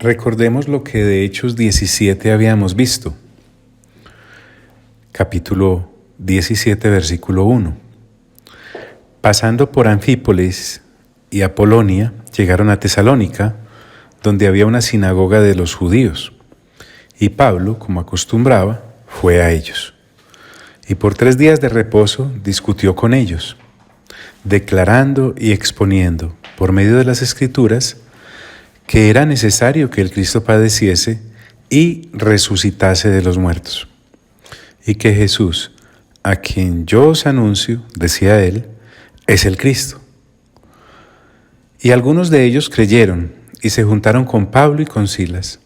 Recordemos lo que de Hechos 17 habíamos visto. Capítulo 17, versículo 1. Pasando por Anfípolis y Apolonia, llegaron a Tesalónica, donde había una sinagoga de los judíos. Y Pablo, como acostumbraba, fue a ellos. Y por 3 días de reposo discutió con ellos, declarando y exponiendo, por medio de las Escrituras, que era necesario que el Cristo padeciese y resucitase de los muertos, y que Jesús, a quien yo os anuncio, decía él, es el Cristo. Y algunos de ellos creyeron y se juntaron con Pablo y con Silas,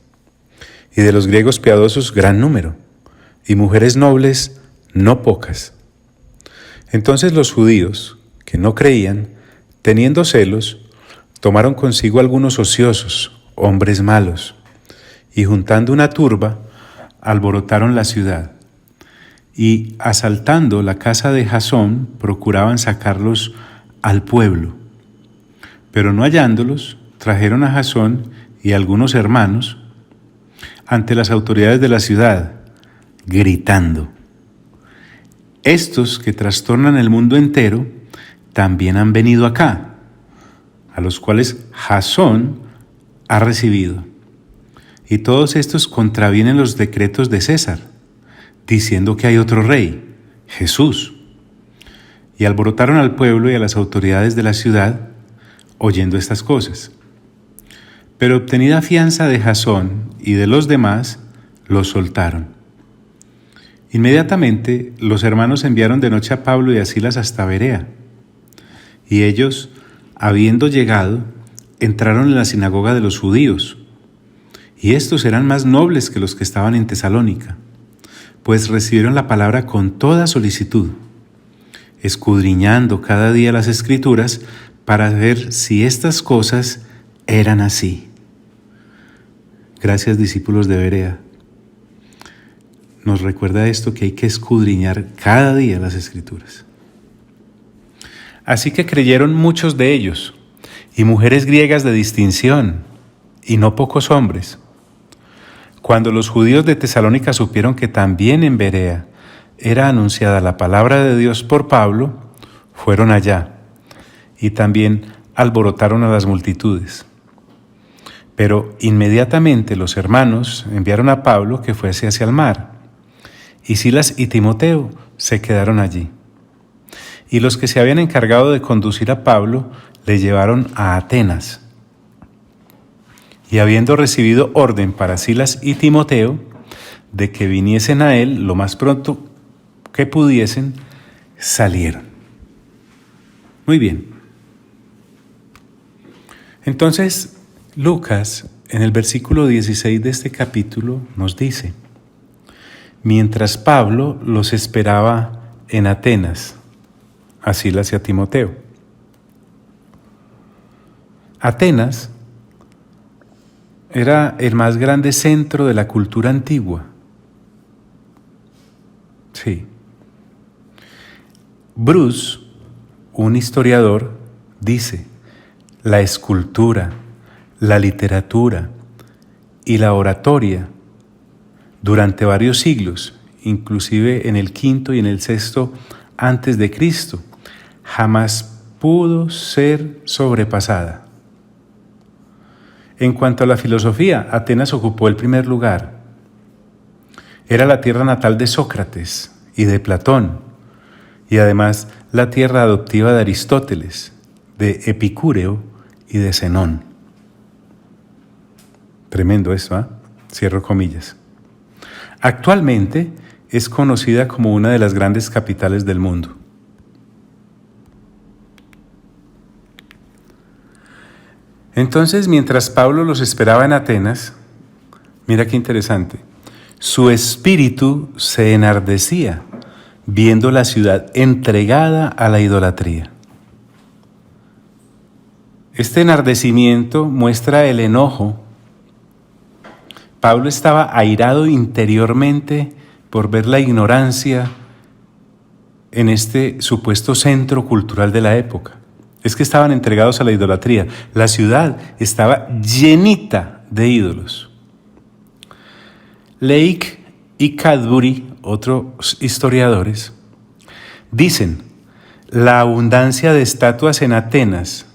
y de los griegos piadosos gran número, y mujeres nobles no pocas. Entonces los judíos, que no creían, teniendo celos, tomaron consigo algunos ociosos, hombres malos, y juntando una turba, alborotaron la ciudad, y asaltando la casa de Jasón, procuraban sacarlos al pueblo. Pero no hallándolos, trajeron a Jasón y algunos hermanos ante las autoridades de la ciudad, gritando: estos que trastornan el mundo entero, también han venido acá, a los cuales Jasón ha recibido. Y todos estos contravienen los decretos de César, diciendo que hay otro rey, Jesús. Y alborotaron al pueblo y a las autoridades de la ciudad, oyendo estas cosas. Pero obtenida fianza de Jasón y de los demás, los soltaron. Inmediatamente los hermanos enviaron de noche a Pablo y a Silas hasta Berea. Y ellos, habiendo llegado, entraron en la sinagoga de los judíos. Y estos eran más nobles que los que estaban en Tesalónica, pues recibieron la palabra con toda solicitud, escudriñando cada día las Escrituras para ver si estas cosas eran así. Gracias, discípulos de Berea. Nos recuerda esto, que hay que escudriñar cada día las Escrituras. Así que creyeron muchos de ellos, y mujeres griegas de distinción, y no pocos hombres. Cuando los judíos de Tesalónica supieron que también en Berea era anunciada la palabra de Dios por Pablo, fueron allá, y también alborotaron a las multitudes. Pero inmediatamente los hermanos enviaron a Pablo que fuese hacia el mar, y Silas y Timoteo se quedaron allí. Y los que se habían encargado de conducir a Pablo le llevaron a Atenas. Y habiendo recibido orden para Silas y Timoteo de que viniesen a él lo más pronto que pudiesen, salieron. Muy bien. Entonces, Lucas, en el versículo 16 de este capítulo, nos dice: mientras Pablo los esperaba en Atenas, a Silas y a Timoteo. Atenas era el más grande centro de la cultura antigua. Sí. Bruce, un historiador, dice: la escultura, la literatura y la oratoria durante varios siglos, inclusive en el V y en el VI antes de Cristo, jamás pudo ser sobrepasada. En cuanto a la filosofía, Atenas ocupó el primer lugar. Era la tierra natal de Sócrates y de Platón, y además la tierra adoptiva de Aristóteles, de Epicúreo y de Zenón. Tremendo eso, ¿eh? Cierro comillas. Actualmente es conocida como una de las grandes capitales del mundo. Entonces, mientras Pablo los esperaba en Atenas, mira qué interesante, su espíritu se enardecía viendo la ciudad entregada a la idolatría. Este enardecimiento muestra el enojo. Pablo estaba airado interiormente por ver la ignorancia en este supuesto centro cultural de la época. Es que estaban entregados a la idolatría. La ciudad estaba llenita de ídolos. Lake y Cadbury, otros historiadores, dicen: la abundancia de estatuas en Atenas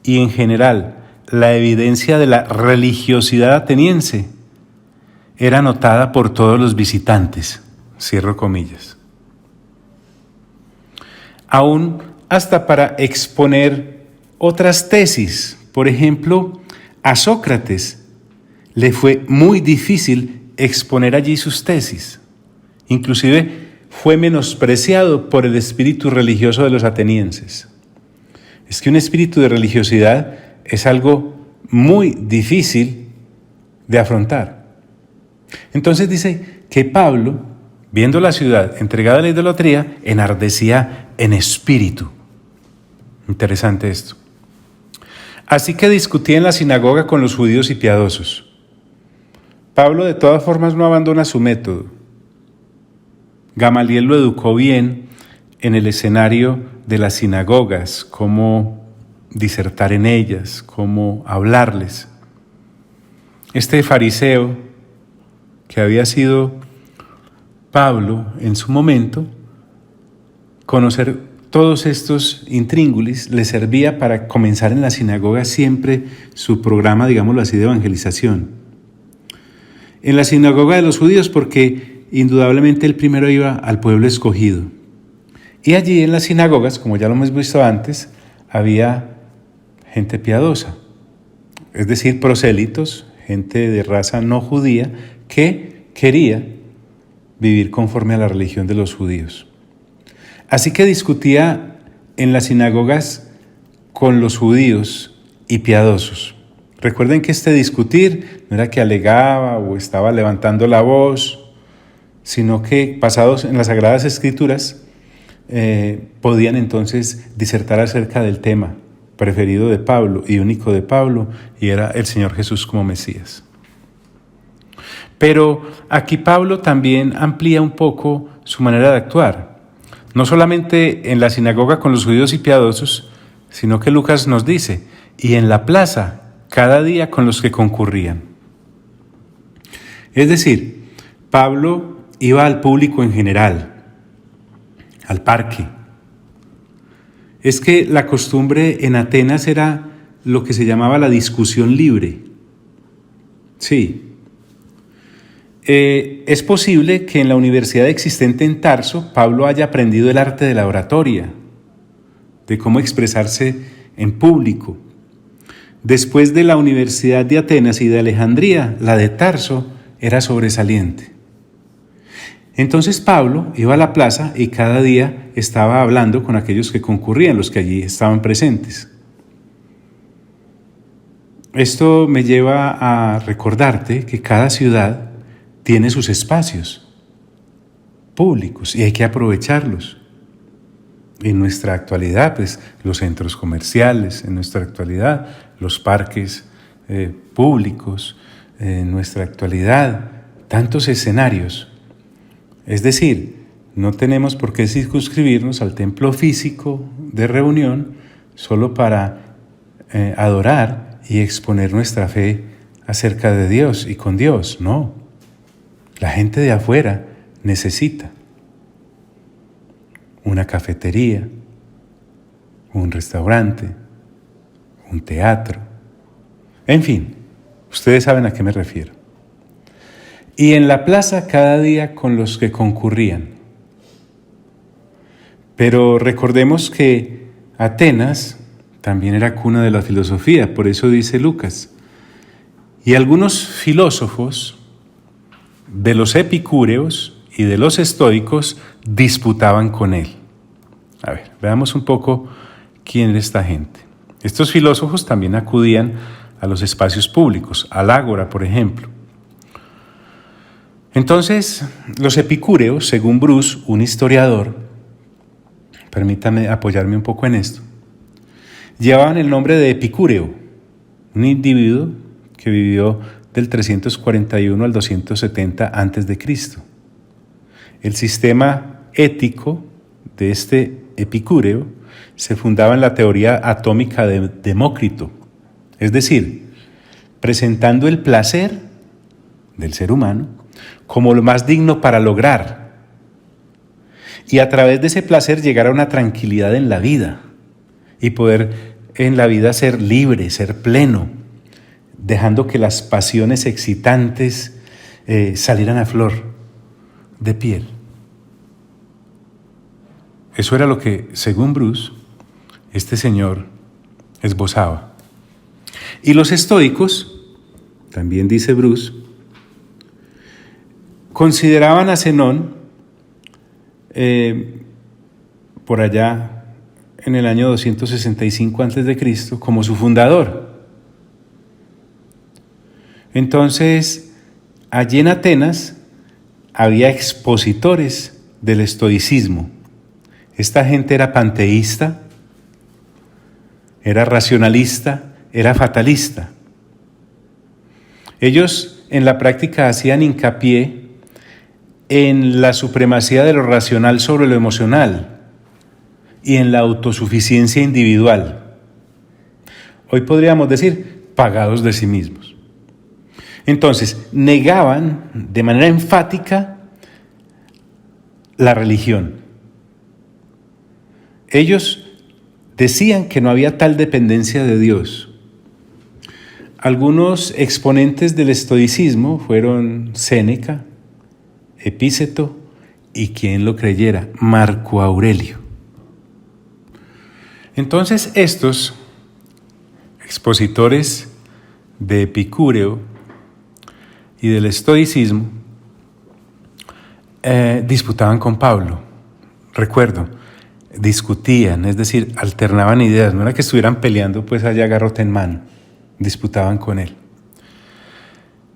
y en general la evidencia de la religiosidad ateniense era notada por todos los visitantes, cierro comillas. Aún hasta para exponer otras tesis. Por ejemplo, a Sócrates le fue muy difícil exponer allí sus tesis. Inclusive fue menospreciado por el espíritu religioso de los atenienses. Es que un espíritu de religiosidad es algo muy difícil de afrontar. Entonces dice que Pablo, viendo la ciudad entregada a la idolatría, enardecía en espíritu. Interesante esto. Así que discutía en la sinagoga con los judíos y piadosos. Pablo de todas formas no abandona su método. Gamaliel lo educó bien en el escenario de las sinagogas, cómo disertar en ellas, cómo hablarles. Este fariseo, que había sido Pablo en su momento, conocer todos estos intríngulis le servía para comenzar en la sinagoga siempre su programa, digámoslo así, de evangelización. En la sinagoga de los judíos, porque indudablemente el primero iba al pueblo escogido. Y allí en las sinagogas, como ya lo hemos visto antes, había gente piadosa, es decir, prosélitos, gente de raza no judía que quería vivir conforme a la religión de los judíos. Así que discutía en las sinagogas con los judíos y piadosos. Recuerden que este discutir no era que alegaba o estaba levantando la voz, sino que basados en las Sagradas Escrituras podían entonces disertar acerca del tema preferido de Pablo y único de Pablo, y era el Señor Jesús como Mesías. Pero aquí Pablo también amplía un poco su manera de actuar, no solamente en la sinagoga con los judíos y piadosos, sino que Lucas nos dice, y en la plaza, cada día con los que concurrían. Es decir, Pablo iba al público en general, al parque. Es que la costumbre en Atenas era lo que se llamaba la discusión libre. Sí. Es posible que en la universidad existente en Tarso, Pablo haya aprendido el arte de la oratoria, de cómo expresarse en público. Después de la Universidad de Atenas y de Alejandría, la de Tarso era sobresaliente. Entonces Pablo iba a la plaza y cada día estaba hablando con aquellos que concurrían, los que allí estaban presentes. Esto me lleva a recordarte que cada ciudad tiene sus espacios públicos y hay que aprovecharlos. En nuestra actualidad, pues, los centros comerciales, en nuestra actualidad, los parques públicos, en nuestra actualidad, tantos escenarios. Es decir, no tenemos por qué circunscribirnos al templo físico de reunión solo para adorar y exponer nuestra fe acerca de Dios y con Dios. No, la gente de afuera necesita una cafetería, un restaurante, un teatro, en fin, ustedes saben a qué me refiero. Y en la plaza cada día con los que concurrían. Pero recordemos que Atenas también era cuna de la filosofía, por eso dice Lucas. Y algunos filósofos de los epicúreos y de los estoicos disputaban con él. A ver, veamos un poco quién era esta gente. Estos filósofos también acudían a los espacios públicos, al ágora, por ejemplo. Entonces, los epicúreos, según Bruce, un historiador, permítame apoyarme un poco en esto, llevaban el nombre de Epicúreo, un individuo que vivió del 341 al 270 a.C. El sistema ético de este Epicúreo se fundaba en la teoría atómica de Demócrito, es decir, presentando el placer del ser humano como lo más digno para lograr, y a través de ese placer llegar a una tranquilidad en la vida y poder en la vida ser libre, ser pleno, dejando que las pasiones excitantes salieran a flor de piel. Eso era lo que, según Bruce, este señor esbozaba. Y los estoicos, también dice Bruce, consideraban a Zenón por allá en el año 265 a.C. como su fundador. Entonces, allí en Atenas había expositores del estoicismo. Esta gente era panteísta, era racionalista, era fatalista. Ellos en la práctica hacían hincapié en la supremacía de lo racional sobre lo emocional y en la autosuficiencia individual. Hoy podríamos decir, pagados de sí mismos. Entonces, negaban de manera enfática la religión. Ellos decían que no había tal dependencia de Dios. Algunos exponentes del estoicismo fueron Séneca, Epíceto y, quien lo creyera, Marco Aurelio. Entonces estos expositores de Epicúreo y del estoicismo disputaban con Pablo. Recuerdo, discutían, es decir, alternaban ideas, no era que estuvieran peleando pues allá garrote en mano, disputaban con él.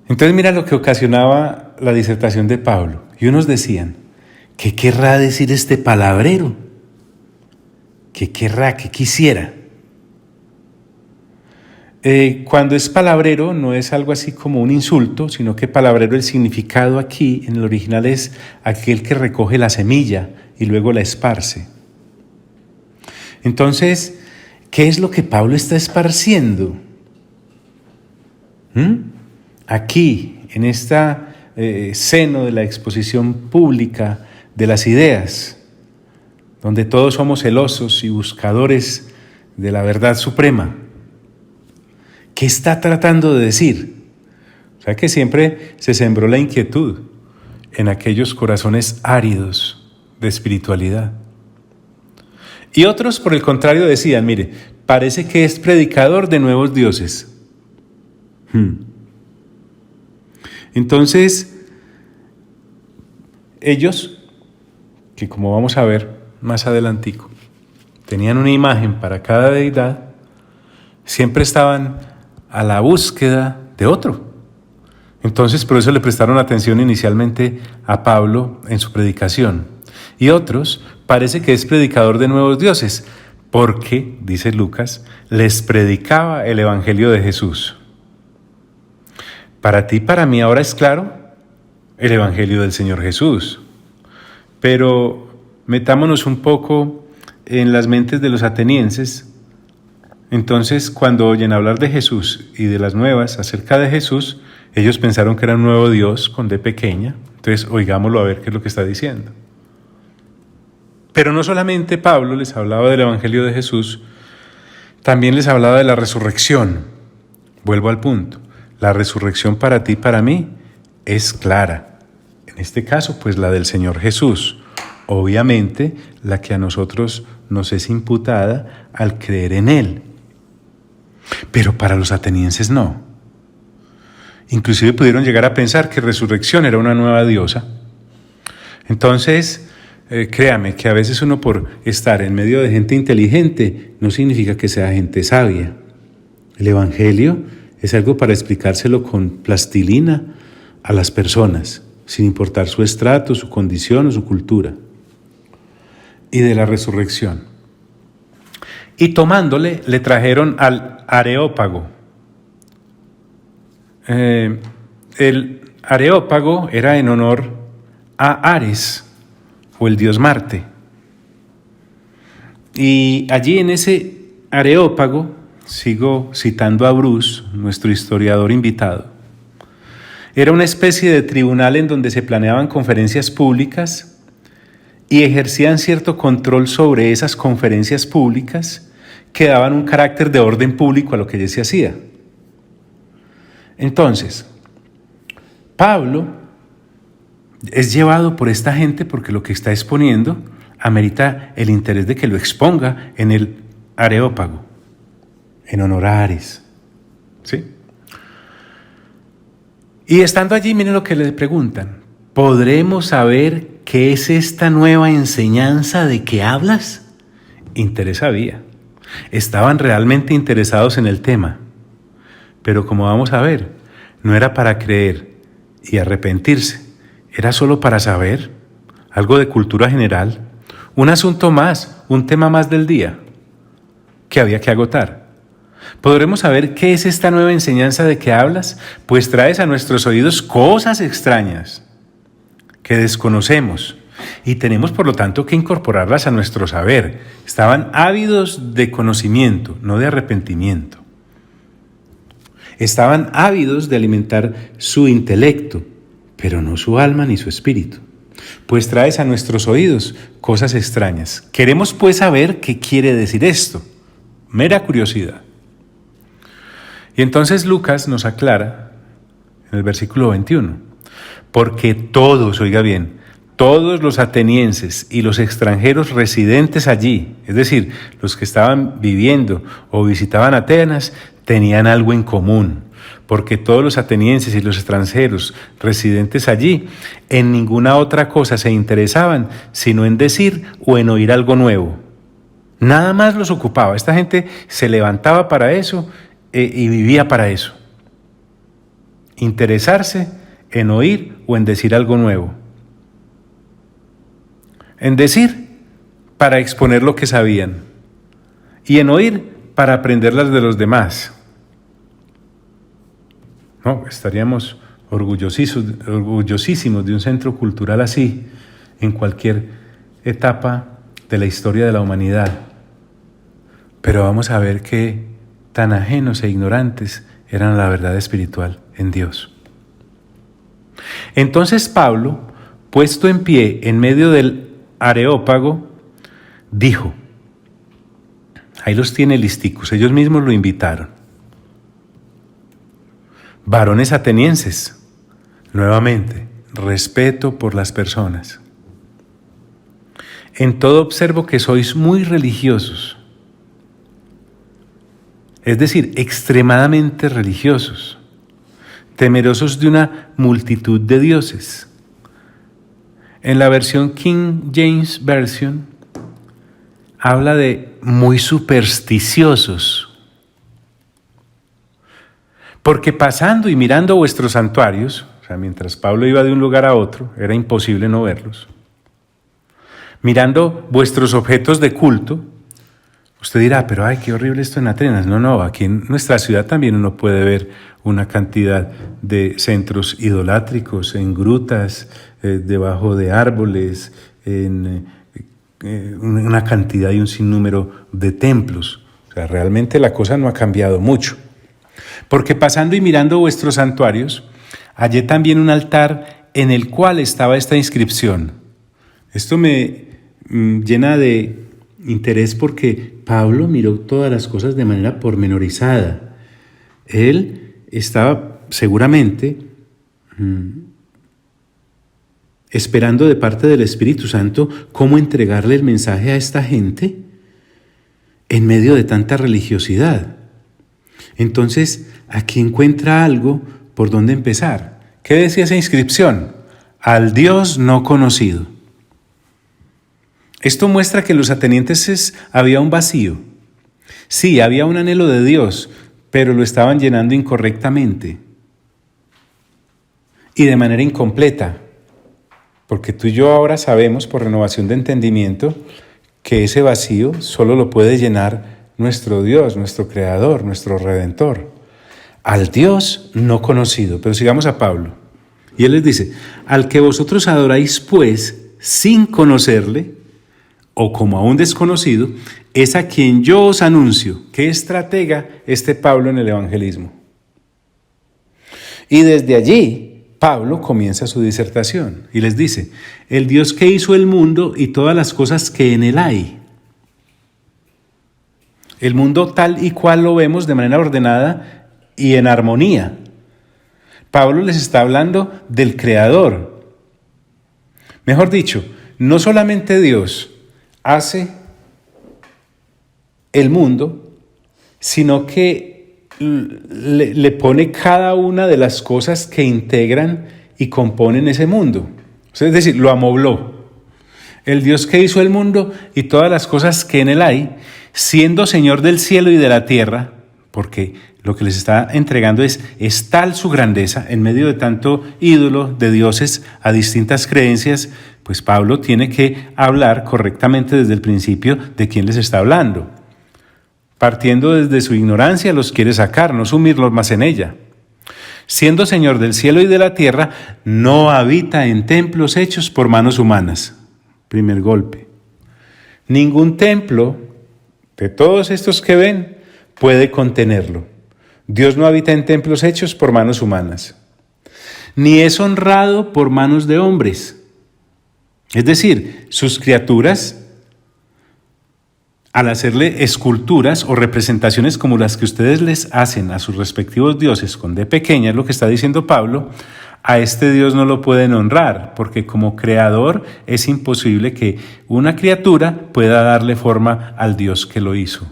Entonces mira lo que ocasionaba la disertación de Pablo. Y unos decían, ¿qué querrá decir este palabrero? ¿Qué querrá? ¿Qué quisiera? Cuando es palabrero no es algo así como un insulto, sino que palabrero, el significado aquí en el original es aquel que recoge la semilla y luego la esparce. Entonces, ¿qué es lo que Pablo está esparciendo? Aquí, en esta seno de la exposición pública de las ideas, donde todos somos celosos y buscadores de la verdad suprema. ¿Qué está tratando de decir? O sea que siempre se sembró la inquietud en aquellos corazones áridos de espiritualidad. Y otros, por el contrario, decían, mire, parece que es predicador de nuevos dioses. Entonces, ellos, que como vamos a ver más adelantico, tenían una imagen para cada deidad, siempre estaban a la búsqueda de otro. Entonces, por eso le prestaron atención inicialmente a Pablo en su predicación. Y otros, parece que es predicador de nuevos dioses, porque, dice Lucas, les predicaba el Evangelio de Jesús. Para ti, para mí ahora es claro el Evangelio del Señor Jesús. Pero metámonos un poco en las mentes de los atenienses. Entonces, cuando oyen hablar de Jesús y de las nuevas acerca de Jesús, ellos pensaron que era un nuevo Dios con D pequeña. Entonces, oigámoslo a ver qué es lo que está diciendo. Pero no solamente Pablo les hablaba del Evangelio de Jesús, también les hablaba de la resurrección. Vuelvo al punto. La resurrección para ti, para mí, es clara. En este caso, pues la del Señor Jesús. Obviamente, la que a nosotros nos es imputada al creer en Él. Pero para los atenienses no. Inclusive pudieron llegar a pensar que resurrección era una nueva diosa. Entonces, créame que a veces uno, por estar en medio de gente inteligente, no significa que sea gente sabia. El Evangelio es algo para explicárselo con plastilina a las personas, sin importar su estrato, su condición o su cultura. Y de la resurrección. Y tomándole, le trajeron al Areópago. El Areópago era en honor a Ares, o el dios Marte. Y allí en ese Areópago sigo citando a Bruce, nuestro historiador invitado, era una especie de tribunal en donde se planeaban conferencias públicas y ejercían cierto control sobre esas conferencias públicas que daban un carácter de orden público a lo que allí se hacía. Entonces, Pablo es llevado por esta gente porque lo que está exponiendo amerita el interés de que lo exponga en el Areópago, en honoraris, ¿sí? Y estando allí, miren lo que le preguntan: ¿podremos saber qué es esta nueva enseñanza de que hablas? Interés había. Estaban realmente interesados en el tema. Pero como vamos a ver, no era para creer y arrepentirse. Era solo para saber, algo de cultura general, un asunto más, un tema más del día que había que agotar. ¿Podremos saber qué es esta nueva enseñanza de que hablas? Pues traes a nuestros oídos cosas extrañas que desconocemos y tenemos por lo tanto que incorporarlas a nuestro saber. Estaban ávidos de conocimiento, no de arrepentimiento. Estaban ávidos de alimentar su intelecto, pero no su alma ni su espíritu. Pues traes a nuestros oídos cosas extrañas. Queremos pues saber qué quiere decir esto. Mera curiosidad. Y entonces Lucas nos aclara en el versículo 21, porque todos, oiga bien, todos los atenienses y los extranjeros residentes allí, es decir, los que estaban viviendo o visitaban Atenas, tenían algo en común, porque todos los atenienses y los extranjeros residentes allí en ninguna otra cosa se interesaban, sino en decir o en oír algo nuevo. Nada más los ocupaba. Esta gente se levantaba para eso y vivía para eso. Interesarse en oír o en decir algo nuevo. En decir, para exponer lo que sabían. Y en oír, para aprender las de los demás. No, estaríamos orgullosísimos de un centro cultural así en cualquier etapa de la historia de la humanidad. Pero vamos a ver que tan ajenos e ignorantes eran a la verdad espiritual en Dios. Entonces Pablo, puesto en pie en medio del Areópago, dijo, ahí los tiene listicos, ellos mismos lo invitaron: varones atenienses, nuevamente, respeto por las personas. En todo observo que sois muy religiosos, es decir, extremadamente religiosos, temerosos de una multitud de dioses. En la versión King James Version habla de muy supersticiosos, porque pasando y mirando vuestros santuarios, o sea, mientras Pablo iba de un lugar a otro, era imposible no verlos, mirando vuestros objetos de culto, usted dirá, pero ay, qué horrible esto en Atenas. No, aquí en nuestra ciudad también uno puede ver una cantidad de centros idolátricos, en grutas, debajo de árboles, en una cantidad y un sinnúmero de templos. O sea, realmente la cosa no ha cambiado mucho. Porque pasando y mirando vuestros santuarios, hallé también un altar en el cual estaba esta inscripción. Esto me llena de interés porque Pablo miró todas las cosas de manera pormenorizada. Él estaba seguramente esperando de parte del Espíritu Santo cómo entregarle el mensaje a esta gente en medio de tanta religiosidad. Entonces, aquí encuentra algo por donde empezar. ¿Qué decía esa inscripción? Al Dios no conocido. Esto muestra que en los atenienses había un vacío. Sí, había un anhelo de Dios, pero lo estaban llenando incorrectamente y de manera incompleta. Porque tú y yo ahora sabemos, por renovación de entendimiento, que ese vacío solo lo puede llenar nuestro Dios, nuestro Creador, nuestro Redentor. Al Dios no conocido. Pero sigamos a Pablo. Y él les dice, al que vosotros adoráis pues, sin conocerle, o como a un desconocido, es a quien yo os anuncio. Qué estratega este Pablo en el evangelismo. Y desde allí, Pablo comienza su disertación y les dice, el Dios que hizo el mundo y todas las cosas que en él hay. El mundo tal y cual lo vemos de manera ordenada y en armonía. Pablo les está hablando del Creador. Mejor dicho, no solamente Dios hace el mundo, sino que le pone cada una de las cosas que integran y componen ese mundo. Es decir, lo amobló. El Dios que hizo el mundo y todas las cosas que en él hay, siendo Señor del cielo y de la tierra, porque lo que les está entregando es tal su grandeza en medio de tanto ídolo de dioses a distintas creencias, pues Pablo tiene que hablar correctamente desde el principio de quién les está hablando. Partiendo desde su ignorancia los quiere sacar, no sumirlos más en ella. Siendo Señor del cielo y de la tierra, no habita en templos hechos por manos humanas. Primer golpe. Ningún templo de todos estos que ven puede contenerlo. Dios no habita en templos hechos por manos humanas, ni es honrado por manos de hombres. Es decir, sus criaturas, al hacerle esculturas o representaciones como las que ustedes les hacen a sus respectivos dioses con D pequeña, es lo que está diciendo Pablo, a este Dios no lo pueden honrar, porque como creador es imposible que una criatura pueda darle forma al Dios que lo hizo.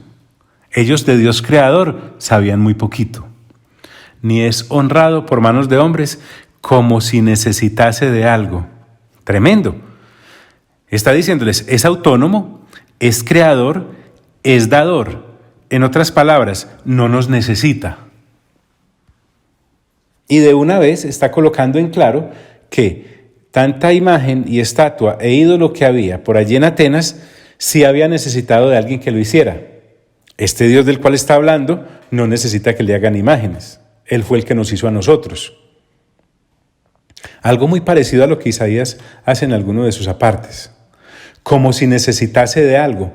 Ellos de Dios creador sabían muy poquito. Ni es honrado por manos de hombres como si necesitase de algo. Tremendo. Está diciéndoles, es autónomo, es creador, es dador. En otras palabras, no nos necesita. Y de una vez está colocando en claro que tanta imagen y estatua e ídolo que había por allí en Atenas, sí había necesitado de alguien que lo hiciera. Este Dios del cual está hablando no necesita que le hagan imágenes. Él fue el que nos hizo a nosotros. Algo muy parecido a lo que Isaías hace en alguno de sus apartes. Como si necesitase de algo,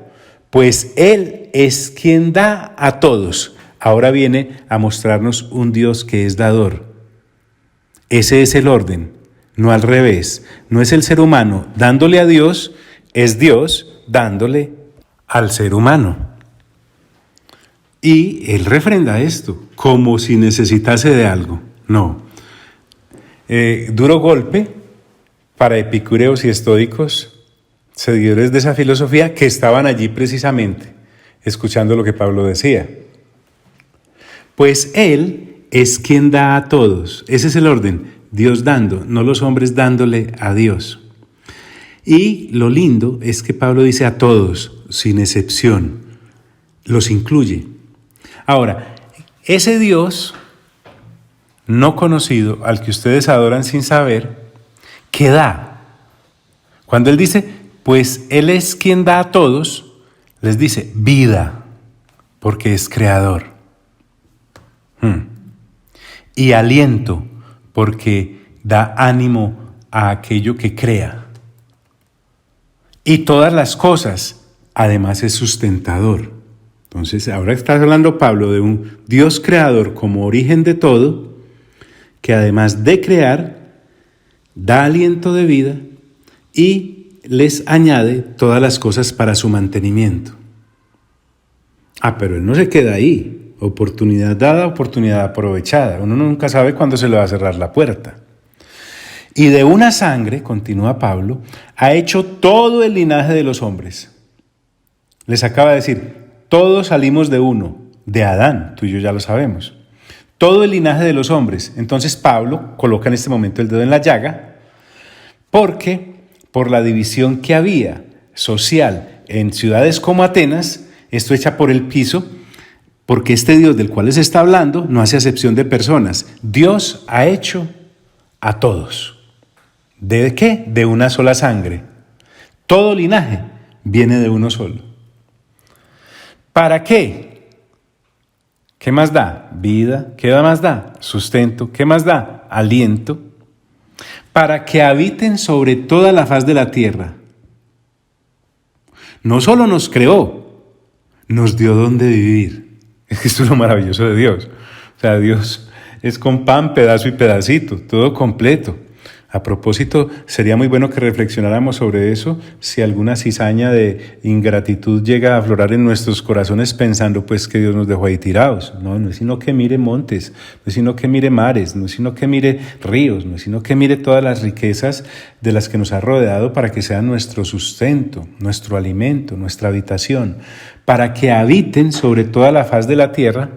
pues Él es quien da a todos. Ahora viene a mostrarnos un Dios que es dador. Ese es el orden, no al revés. No es el ser humano dándole a Dios, es Dios dándole al ser humano. Y Él refrenda esto, como si necesitase de algo. No. Duro golpe para epicúreos y estoicos, seguidores de esa filosofía que estaban allí precisamente, escuchando lo que Pablo decía. Pues Él es quien da a todos. Ese es el orden. Dios dando, no los hombres dándole a Dios. Y lo lindo es que Pablo dice a todos, sin excepción. Los incluye. Ahora, ese Dios no conocido, al que ustedes adoran sin saber, ¿qué da? Cuando Él dice, pues Él es quien da a todos, les dice vida, porque es creador. Y aliento, porque da ánimo a aquello que crea. Y todas las cosas, además es sustentador. Entonces, ahora está hablando Pablo de un Dios creador como origen de todo, que además de crear, da aliento de vida y les añade todas las cosas para su mantenimiento. Pero Él no se queda ahí. Oportunidad dada, oportunidad aprovechada. Uno nunca sabe cuándo se le va a cerrar la puerta. Y de una sangre, continúa Pablo, ha hecho todo el linaje de los hombres. Les acaba de decir, todos salimos de uno, de Adán, tú y yo ya lo sabemos. Todo el linaje de los hombres. Entonces Pablo coloca en este momento el dedo en la llaga, porque por la división que había social en ciudades como Atenas, esto echa por el piso, porque este Dios del cual les está hablando no hace acepción de personas. Dios ha hecho a todos. ¿De qué? De una sola sangre. Todo linaje viene de uno solo. ¿Para qué? ¿Qué más da? Vida. ¿Qué más da? Sustento. ¿Qué más da? Aliento. Para que habiten sobre toda la faz de la tierra. No solo nos creó, nos dio dónde vivir. Esto es lo maravilloso de Dios. O sea, Dios es con pan, pedazo y pedacito, todo completo. A propósito, sería muy bueno que reflexionáramos sobre eso si alguna cizaña de ingratitud llega a aflorar en nuestros corazones pensando pues que Dios nos dejó ahí tirados. No, no es sino que mire montes, no es sino que mire mares, no es sino que mire ríos, no es sino que mire todas las riquezas de las que nos ha rodeado para que sean nuestro sustento, nuestro alimento, nuestra habitación, para que habiten sobre toda la faz de la tierra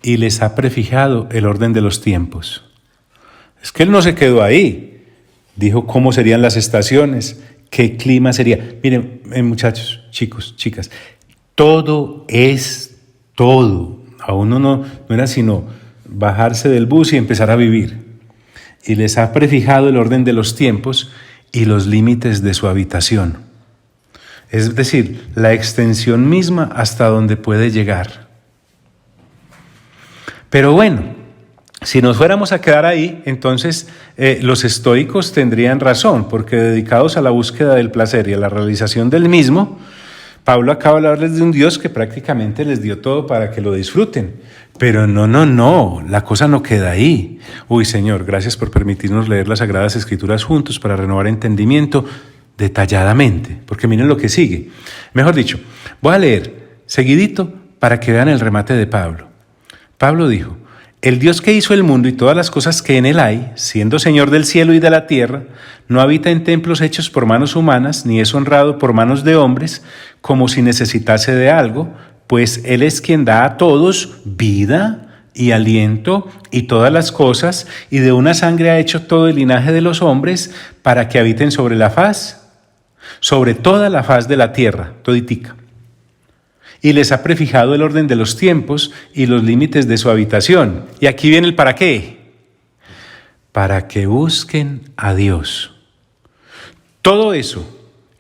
y les ha prefijado el orden de los tiempos. Es que Él no se quedó ahí. Dijo cómo serían las estaciones, qué clima sería. Miren, muchachos, chicos, chicas, todo es todo. A uno no era sino bajarse del bus y empezar a vivir. Y les ha prefijado el orden de los tiempos y los límites de su habitación. Es decir, la extensión misma hasta donde puede llegar. Pero bueno, si nos fuéramos a quedar ahí, entonces los estoicos tendrían razón, porque dedicados a la búsqueda del placer y a la realización del mismo, Pablo acaba de hablarles de un Dios que prácticamente les dio todo para que lo disfruten. Pero no, la cosa no queda ahí. Uy, Señor, gracias por permitirnos leer las Sagradas Escrituras juntos para renovar entendimiento detalladamente, porque miren lo que sigue. Mejor dicho, voy a leer seguidito para que vean el remate de Pablo. Pablo dijo: el Dios que hizo el mundo y todas las cosas que en él hay, siendo Señor del cielo y de la tierra, no habita en templos hechos por manos humanas, ni es honrado por manos de hombres, como si necesitase de algo, pues Él es quien da a todos vida y aliento y todas las cosas, y de una sangre ha hecho todo el linaje de los hombres, para que habiten sobre la faz, sobre toda la faz de la tierra, toditica. Y les ha prefijado el orden de los tiempos y los límites de su habitación. Y aquí viene el para qué. Para que busquen a Dios. Todo eso,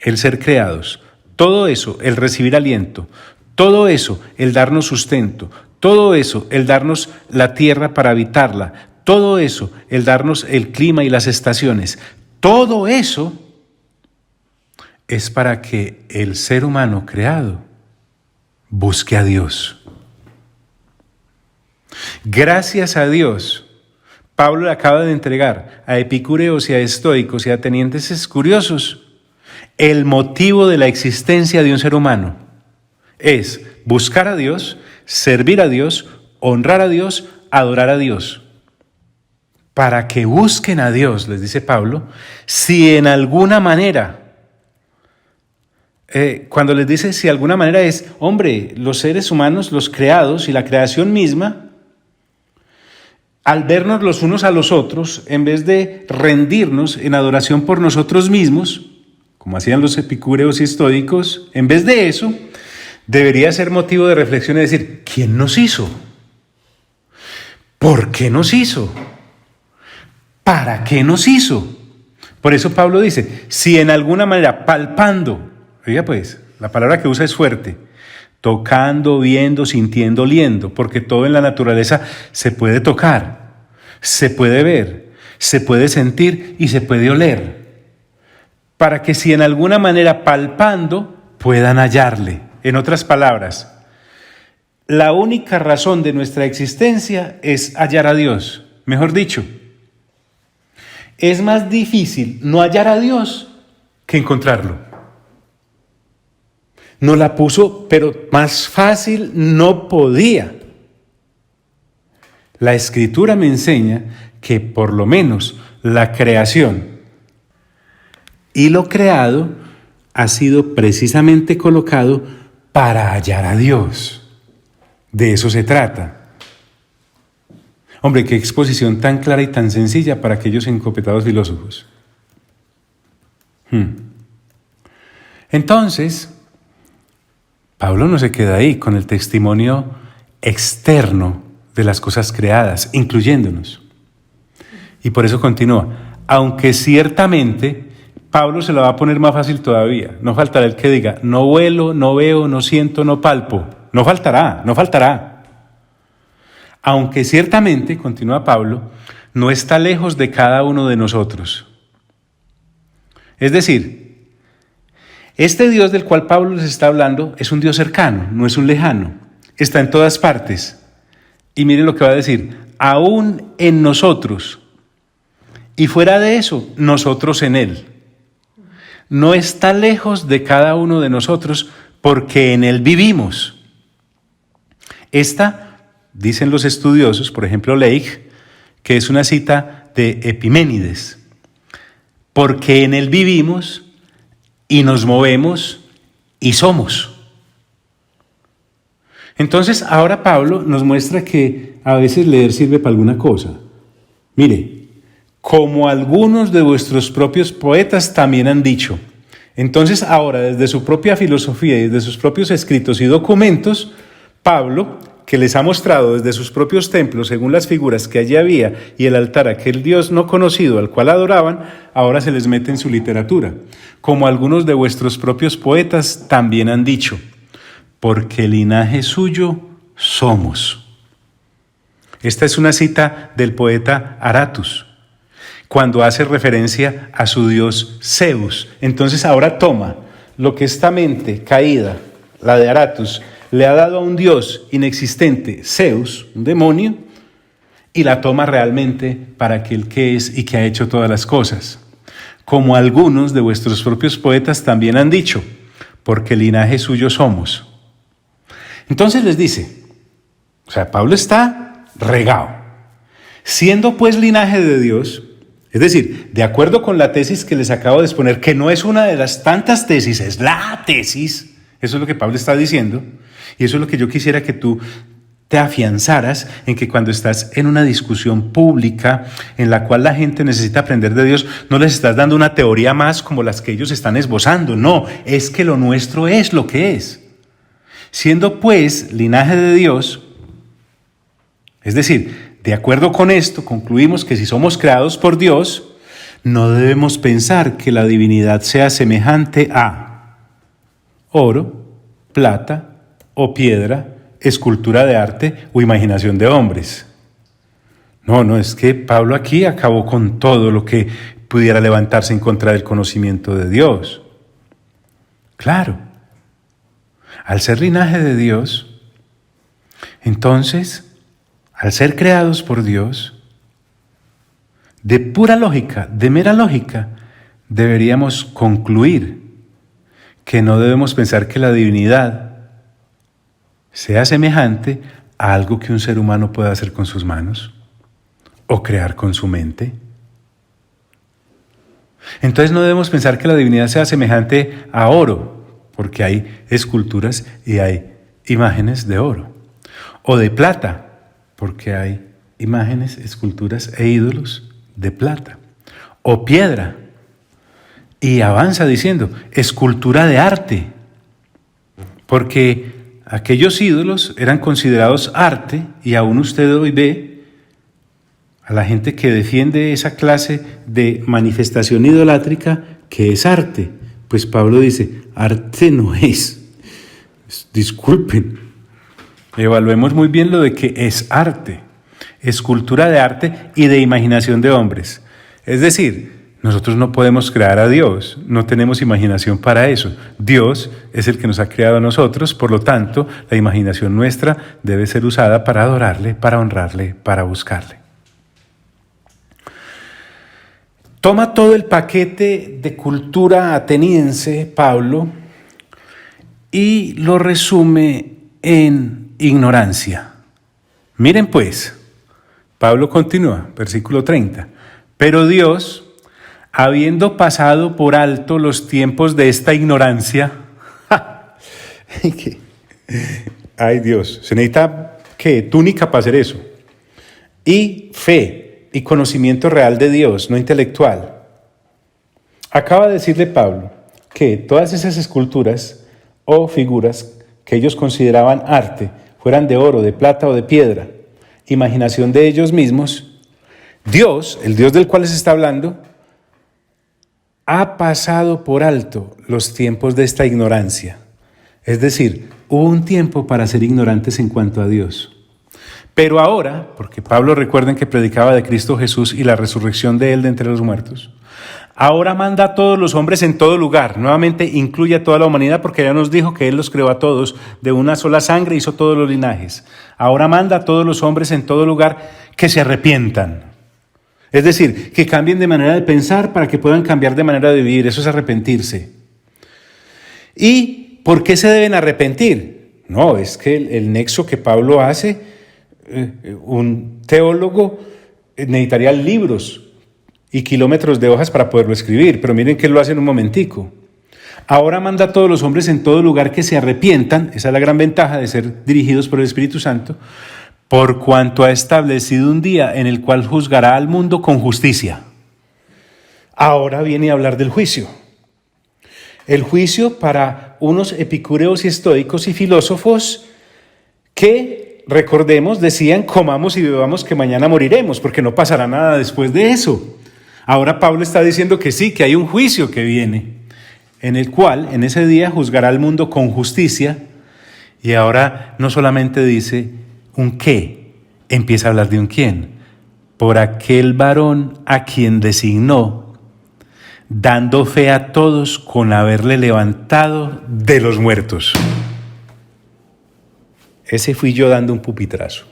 el ser creados, todo eso, el recibir aliento, todo eso, el darnos sustento, todo eso, el darnos la tierra para habitarla, todo eso, el darnos el clima y las estaciones, todo eso es para que el ser humano creado busque a Dios. Gracias a Dios, Pablo le acaba de entregar a epicúreos y a estoicos y a atenienses curiosos el motivo de la existencia de un ser humano. Es buscar a Dios, servir a Dios, honrar a Dios, adorar a Dios. Para que busquen a Dios, les dice Pablo, si en alguna manera... cuando les dice si de alguna manera es, hombre, los seres humanos, los creados y la creación misma, al vernos los unos a los otros, en vez de rendirnos en adoración por nosotros mismos, como hacían los epicúreos y estoicos, en vez de eso, debería ser motivo de reflexión y decir, ¿quién nos hizo? ¿Por qué nos hizo? ¿Para qué nos hizo? Por eso Pablo dice, si en alguna manera palpando, oiga pues, la palabra que usa es fuerte, tocando, viendo, sintiendo, oliendo, porque todo en la naturaleza se puede tocar, se puede ver, se puede sentir y se puede oler, para que si en alguna manera palpando puedan hallarle. En otras palabras, la única razón de nuestra existencia es hallar a Dios. Mejor dicho, es más difícil no hallar a Dios que encontrarlo. Nos la puso, pero más fácil no podía. La Escritura me enseña que por lo menos la creación y lo creado ha sido precisamente colocado para hallar a Dios. De eso se trata. Hombre, qué exposición tan clara y tan sencilla para aquellos encopetados filósofos. Entonces, Pablo no se queda ahí con el testimonio externo de las cosas creadas, incluyéndonos. Y por eso continúa. Aunque ciertamente Pablo se la va a poner más fácil todavía. No faltará el que diga, no vuelo, no veo, no siento, no palpo. No faltará. Aunque ciertamente, continúa Pablo, no está lejos de cada uno de nosotros. Es decir, Este Dios del cual Pablo les está hablando es un Dios cercano, no es un lejano. Está en todas partes. Y miren lo que va a decir, aún en nosotros. Y fuera de eso, nosotros en Él. No está lejos de cada uno de nosotros porque en Él vivimos. Esta, dicen los estudiosos, por ejemplo Leigh, que es una cita de Epiménides. Porque en Él vivimos y nos movemos y somos. Entonces ahora Pablo nos muestra que a veces leer sirve para alguna cosa. Mire, como algunos de vuestros propios poetas también han dicho. Entonces ahora, desde su propia filosofía y desde sus propios escritos y documentos, Pablo, que les ha mostrado desde sus propios templos, según las figuras que allí había, y el altar a aquel Dios no conocido al cual adoraban, ahora se les mete en su literatura. Como algunos de vuestros propios poetas también han dicho, porque linaje suyo somos. Esta es una cita del poeta Aratus, cuando hace referencia a su dios Zeus. Entonces ahora toma lo que esta mente caída, la de Aratus, le ha dado a un dios inexistente, Zeus, un demonio, y la toma realmente para aquel que es y que ha hecho todas las cosas. Como algunos de vuestros propios poetas también han dicho, porque linaje suyo somos. Entonces les dice, o sea, Pablo está regado. Siendo pues linaje de Dios, es decir, de acuerdo con la tesis que les acabo de exponer, que no es una de las tantas tesis, es la tesis, eso es lo que Pablo está diciendo, y eso es lo que yo quisiera que tú te afianzaras en que cuando estás en una discusión pública en la cual la gente necesita aprender de Dios, no les estás dando una teoría más como las que ellos están esbozando, no, es que lo nuestro es lo que es. Siendo pues linaje de Dios, es decir, de acuerdo con esto, concluimos que si somos creados por Dios, no debemos pensar que la divinidad sea semejante a oro, plata o piedra, escultura de arte o imaginación de hombres. No, es que Pablo aquí acabó con todo lo que pudiera levantarse en contra del conocimiento de Dios. Claro, al ser linaje de Dios, entonces, al ser creados por Dios, de pura lógica, de mera lógica, deberíamos concluir que no debemos pensar que la divinidad sea semejante a algo que un ser humano pueda hacer con sus manos o crear con su mente. Entonces no debemos pensar que la divinidad sea semejante a oro, porque hay esculturas y hay imágenes de oro, o de plata, porque hay imágenes, esculturas e ídolos de plata, o piedra. Y avanza diciendo, escultura de arte, porque aquellos ídolos eran considerados arte y aún usted hoy ve a la gente que defiende esa clase de manifestación idolátrica que es arte. Pues Pablo dice, arte no es. Disculpen. Evaluemos muy bien lo de que es arte, escultura de arte y de imaginación de hombres. Es decir, nosotros no podemos crear a Dios, no tenemos imaginación para eso. Dios es el que nos ha creado a nosotros, por lo tanto, la imaginación nuestra debe ser usada para adorarle, para honrarle, para buscarle. Toma todo el paquete de cultura ateniense, Pablo, y lo resume en ignorancia. Miren pues, Pablo continúa, versículo 30. Pero Dios, habiendo pasado por alto los tiempos de esta ignorancia, ay Dios, se necesita ¿qué? Túnica para hacer eso. Y fe y conocimiento real de Dios, no intelectual. Acaba de decirle Pablo que todas esas esculturas o figuras que ellos consideraban arte, fueran de oro, de plata o de piedra, imaginación de ellos mismos, Dios, el Dios del cual les está hablando, ha pasado por alto los tiempos de esta ignorancia. Es decir, hubo un tiempo para ser ignorantes en cuanto a Dios. Pero ahora, porque Pablo recuerden que predicaba de Cristo Jesús y la resurrección de Él de entre los muertos, Ahora manda a todos los hombres en todo lugar. Nuevamente incluye a toda la humanidad porque ya nos dijo que Él los creó a todos. De una sola sangre hizo todos los linajes. Ahora manda a todos los hombres en todo lugar que se arrepientan. Es decir, que cambien de manera de pensar para que puedan cambiar de manera de vivir. Eso es arrepentirse. ¿Y por qué se deben arrepentir? No, es que el nexo que Pablo hace, un teólogo necesitaría libros y kilómetros de hojas para poderlo escribir, pero miren que él lo hace en un momentico. Ahora manda a todos los hombres en todo lugar que se arrepientan, esa es la gran ventaja de ser dirigidos por el Espíritu Santo, por cuanto ha establecido un día en el cual juzgará al mundo con justicia. Ahora viene a hablar del juicio. El juicio para unos epicúreos y estoicos y filósofos que, recordemos, decían comamos y bebamos que mañana moriremos, porque no pasará nada después de eso. Ahora Pablo está diciendo que sí, que hay un juicio que viene, en el cual en ese día juzgará al mundo con justicia, y ahora no solamente dice un qué, empieza a hablar de un quién, por aquel varón a quien designó, dando fe a todos con haberle levantado de los muertos. Ese fui yo dando un pupitrazo.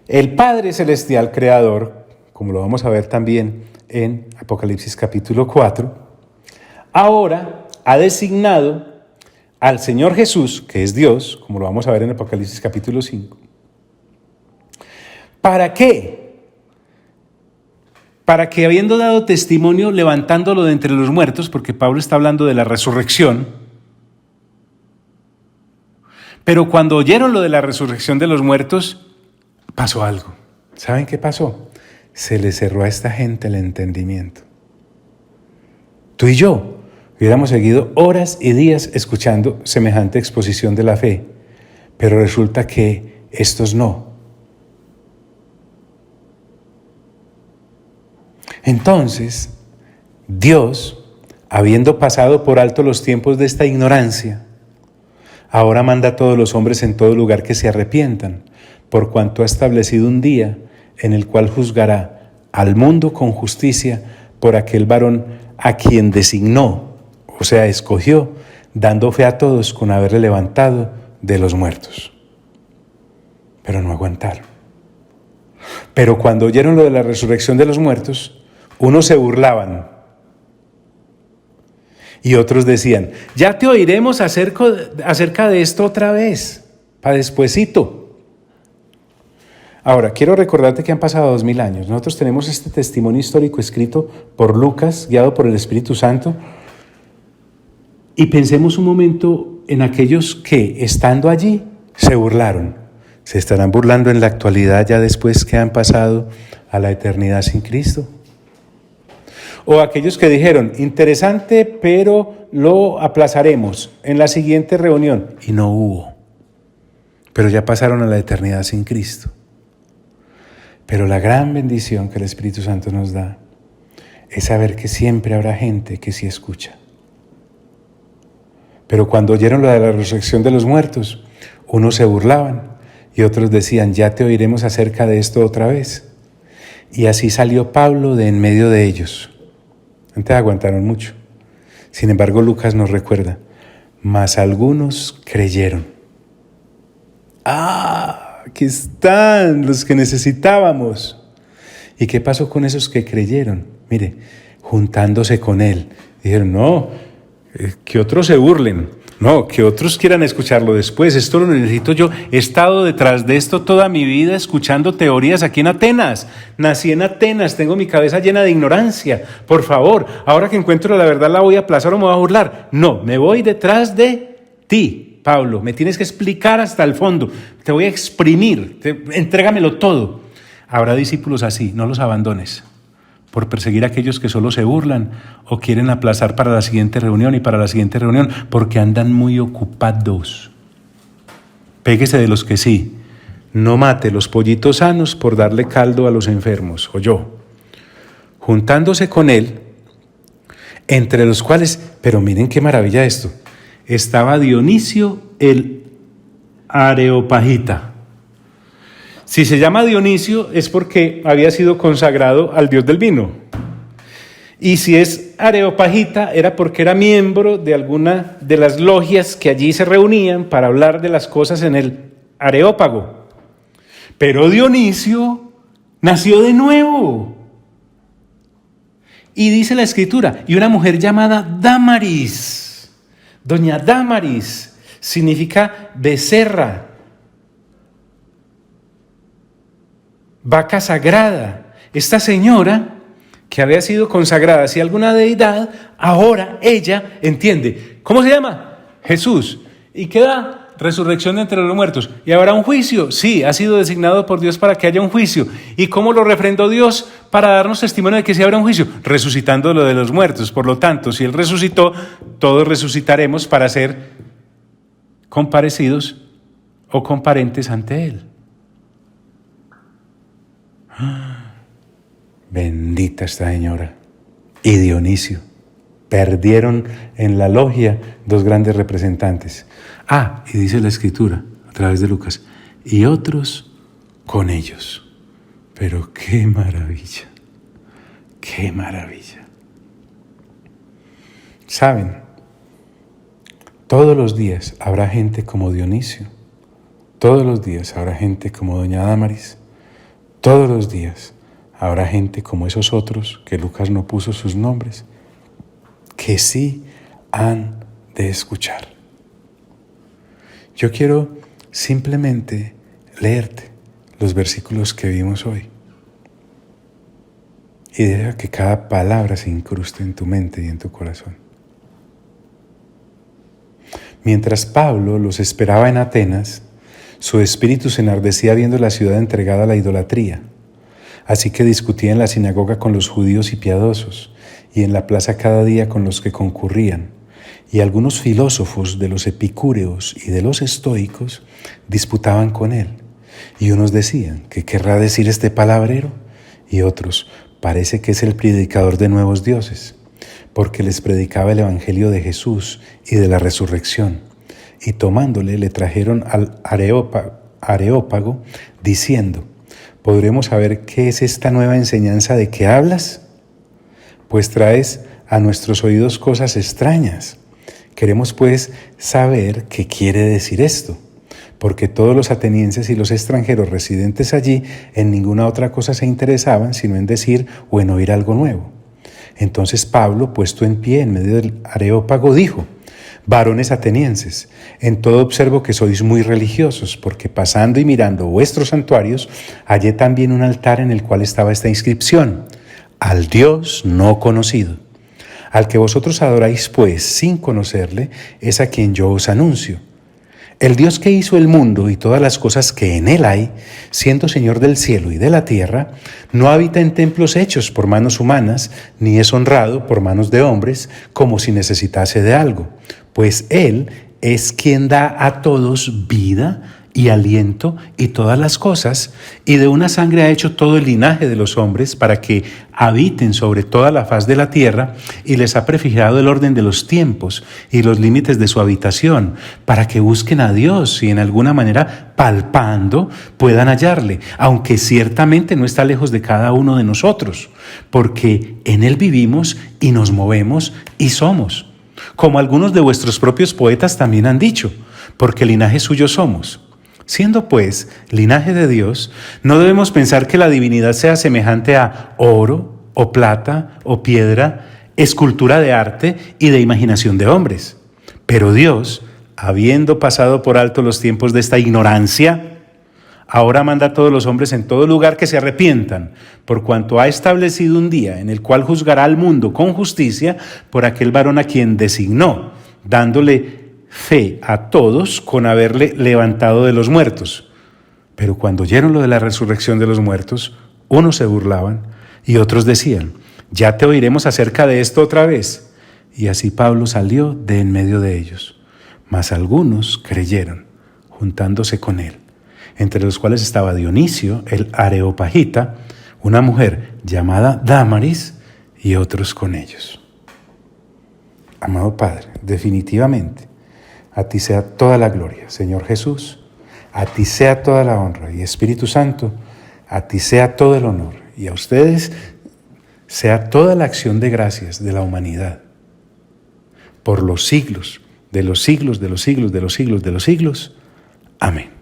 El Padre Celestial Creador, como lo vamos a ver también en Apocalipsis capítulo 4, ahora ha designado al Señor Jesús, que es Dios, como lo vamos a ver en Apocalipsis capítulo 5. ¿Para qué? Para que habiendo dado testimonio, levantándolo de entre los muertos, porque Pablo está hablando de la resurrección, pero cuando oyeron lo de la resurrección de los muertos, pasó algo. ¿Saben qué pasó? Se le cerró a esta gente el entendimiento. Tú y yo hubiéramos seguido horas y días escuchando semejante exposición de la fe, pero resulta que estos no. Entonces, Dios, habiendo pasado por alto los tiempos de esta ignorancia, ahora manda a todos los hombres en todo lugar que se arrepientan, por cuanto ha establecido un día en el cual juzgará al mundo con justicia por aquel varón a quien designó, o sea, escogió, dando fe a todos con haberle levantado de los muertos. Pero no aguantaron. Pero cuando oyeron lo de la resurrección de los muertos, unos se burlaban y otros decían, ya te oiremos acerca de esto otra vez, para despuesito. Ahora, quiero recordarte que han pasado 2000 años. Nosotros tenemos este testimonio histórico escrito por Lucas, guiado por el Espíritu Santo. Y pensemos un momento en aquellos que, estando allí, se burlaron. ¿Se estarán burlando en la actualidad ya después que han pasado a la eternidad sin Cristo? O aquellos que dijeron, interesante, pero lo aplazaremos en la siguiente reunión. Y no hubo. Pero ya pasaron a la eternidad sin Cristo. Pero la gran bendición que el Espíritu Santo nos da es saber que siempre habrá gente que sí escucha. Pero cuando oyeron lo de la resurrección de los muertos, unos se burlaban y otros decían, ya te oiremos acerca de esto otra vez. Y así salió Pablo de en medio de ellos. Antes aguantaron mucho. Sin embargo, Lucas nos recuerda, mas algunos creyeron. Aquí están los que necesitábamos. ¿Y qué pasó con esos que creyeron? Mire, juntándose con él. Dijeron, no, que otros se burlen. No, que otros quieran escucharlo después. Esto lo necesito yo. He estado detrás de esto toda mi vida escuchando teorías aquí en Atenas. Nací en Atenas, tengo mi cabeza llena de ignorancia. Por favor, ahora que encuentro la verdad, ¿la voy a aplazar o me voy a burlar? No, me voy detrás de ti. Pablo, me tienes que explicar hasta el fondo, te voy a exprimir, entrégamelo todo. Habrá discípulos así, no los abandones, por perseguir a aquellos que solo se burlan o quieren aplazar para la siguiente reunión y para la siguiente reunión, porque andan muy ocupados. Péguese de los que sí, no mate los pollitos sanos por darle caldo a los enfermos, oyó. Juntándose con él, entre los cuales, pero miren qué maravilla esto, estaba Dionisio el Areopagita. Si se llama Dionisio es porque había sido consagrado al dios del vino. Y si es Areopagita, era porque era miembro de alguna de las logias que allí se reunían para hablar de las cosas en el Areópago. Pero Dionisio nació de nuevo. Y dice la Escritura, y una mujer llamada Dámaris, doña Dámaris, significa becerra, vaca sagrada. Esta señora que había sido consagrada hacia alguna deidad, ahora ella entiende. ¿Cómo se llama? Jesús. ¿Y qué da? Resurrección de entre los muertos. ¿Y habrá un juicio? Sí, ha sido designado por Dios para que haya un juicio. ¿Y cómo lo refrendó Dios para darnos testimonio de que sí habrá un juicio? Resucitando lo de los muertos. Por lo tanto, si Él resucitó, todos resucitaremos para ser comparecidos o comparentes ante Él. Bendita esta señora. Y Dionisio. Perdieron en la logia dos grandes representantes. Y dice la Escritura, a través de Lucas, y otros con ellos. Pero qué maravilla, qué maravilla. ¿Saben? Todos los días habrá gente como Dionisio. Todos los días habrá gente como doña Dámaris. Todos los días habrá gente como esos otros que Lucas no puso sus nombres, que sí han de escuchar. Yo quiero simplemente leerte los versículos que vimos hoy y deja que cada palabra se incruste en tu mente y en tu corazón. Mientras Pablo los esperaba en Atenas, su espíritu se enardecía viendo la ciudad entregada a la idolatría. Así que discutía en la sinagoga con los judíos y piadosos, y en la plaza cada día con los que concurrían. Y algunos filósofos de los epicúreos y de los estoicos disputaban con él. Y unos decían, ¿qué querrá decir este palabrero? Y otros, parece que es el predicador de nuevos dioses, porque les predicaba el evangelio de Jesús y de la resurrección. Y tomándole le trajeron al Areópago, diciendo, ¿podremos saber qué es esta nueva enseñanza de que hablas? Pues traes a nuestros oídos cosas extrañas. Queremos pues saber qué quiere decir esto, porque todos los atenienses y los extranjeros residentes allí en ninguna otra cosa se interesaban, sino en decir o en oír algo nuevo. Entonces Pablo, puesto en pie en medio del Areópago, dijo, varones atenienses, en todo observo que sois muy religiosos, porque pasando y mirando vuestros santuarios, hallé también un altar en el cual estaba esta inscripción, al Dios no conocido. Al que vosotros adoráis, pues, sin conocerle, es a quien yo os anuncio. El Dios que hizo el mundo y todas las cosas que en él hay, siendo Señor del cielo y de la tierra, no habita en templos hechos por manos humanas, ni es honrado por manos de hombres, como si necesitase de algo, pues Él es quien da a todos vida y aliento y todas las cosas, y de una sangre ha hecho todo el linaje de los hombres para que habiten sobre toda la faz de la tierra, y les ha prefijado el orden de los tiempos y los límites de su habitación, para que busquen a Dios y en alguna manera palpando puedan hallarle, aunque ciertamente no está lejos de cada uno de nosotros, porque en Él vivimos y nos movemos y somos, como algunos de vuestros propios poetas también han dicho, porque linaje suyo somos. Siendo pues linaje de Dios, no debemos pensar que la divinidad sea semejante a oro o plata o piedra, escultura de arte y de imaginación de hombres. Pero Dios, habiendo pasado por alto los tiempos de esta ignorancia, ahora manda a todos los hombres en todo lugar que se arrepientan, por cuanto ha establecido un día en el cual juzgará al mundo con justicia por aquel varón a quien designó, dándole fe a todos con haberle levantado de los muertos. Pero cuando oyeron lo de la resurrección de los muertos, unos se burlaban y otros decían, ya te oiremos acerca de esto otra vez. Y así Pablo salió de en medio de ellos. Mas algunos creyeron, juntándose con él, entre los cuales estaba Dionisio, el Areopagita, una mujer llamada Dámaris, y otros con ellos. Amado Padre, definitivamente, a ti sea toda la gloria, Señor Jesús, a ti sea toda la honra, y Espíritu Santo, a ti sea todo el honor, y a ustedes sea toda la acción de gracias de la humanidad, por los siglos, de los siglos, de los siglos, de los siglos, de los siglos. Amén.